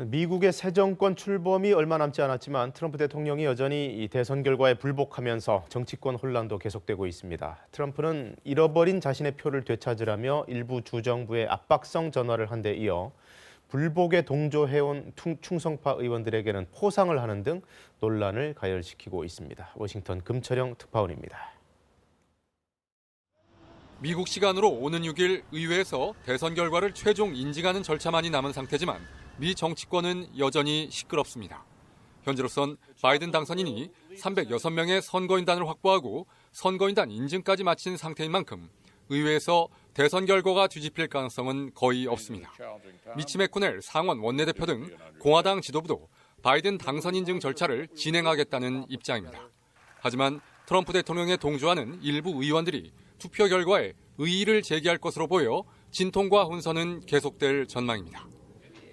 미국의 새 정권 출범이 얼마 남지 않았지만 트럼프 대통령이 여전히 이 대선 결과에 불복하면서 정치권 혼란도 계속되고 있습니다. 트럼프는 잃어버린 자신의 표를 되찾으라며 일부 주정부에 압박성 전화를 한 데 이어 불복에 동조해온 충성파 의원들에게는 포상을 하는 등 논란을 가열시키고 있습니다. 워싱턴 금철영 특파원입니다. 미국 시간으로 오는 6일 의회에서 대선 결과를 최종 인증하는 절차만이 남은 상태지만 미 정치권은 여전히 시끄럽습니다. 현재로선 바이든 당선인이 306명의 선거인단을 확보하고 선거인단 인증까지 마친 상태인 만큼 의회에서 대선 결과가 뒤집힐 가능성은 거의 없습니다. 미치 맥코넬 상원 원내대표 등 공화당 지도부도 바이든 당선 인증 절차를 진행하겠다는 입장입니다. 하지만 트럼프 대통령에 동조하는 일부 의원들이 투표 결과에 의의를 제기할 것으로 보여 진통과 혼선은 계속될 전망입니다.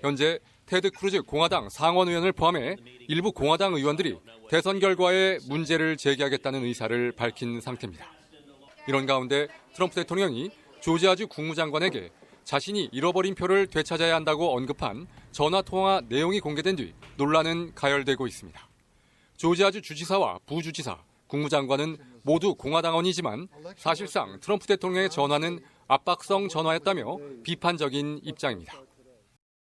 현재 테드 크루즈 공화당 상원 의원을 포함해 일부 공화당 의원들이 대선 결과에 문제를 제기하겠다는 의사를 밝힌 상태입니다. 이런 가운데 트럼프 대통령이 조지아주 국무장관에게 자신이 잃어버린 표를 되찾아야 한다고 언급한 전화통화 내용이 공개된 뒤 논란은 가열되고 있습니다. 조지아주 주지사와 부주지사, 국무장관은 모두 공화당원이지만 사실상 트럼프 대통령의 전화는 압박성 전화였다며 비판적인 입장입니다.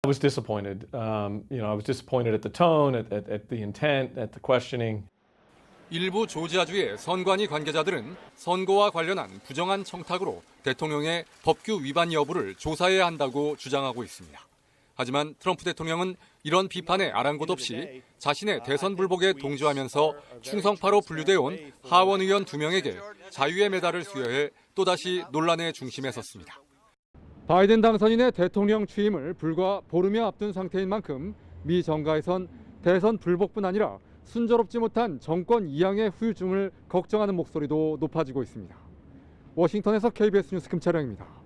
I was disappointed. I was disappointed at the tone, at the intent, at the questioning. 일부 조지아주의 선관위 관계자들은 선거와 관련한 부정한 청탁으로 대통령의 법규 위반 여부를 조사해야 한다고 주장하고 있습니다. 하지만 트럼프 대통령은 이런 비판에 아랑곳 없이 자신의 대선 불복에 동조하면서 충성파로 분류돼 온 하원 의원 2명에게 자유의 메달을 수여해 또다시 논란의 중심에 섰습니다. 바이든 당선인의 대통령 취임을 불과 보름여 앞둔 상태인 만큼 미 정가에선 대선 불복뿐 아니라 순조롭지 못한 정권 이양의 후유증을 걱정하는 목소리도 높아지고 있습니다. 워싱턴에서 KBS 뉴스 금철영입니다.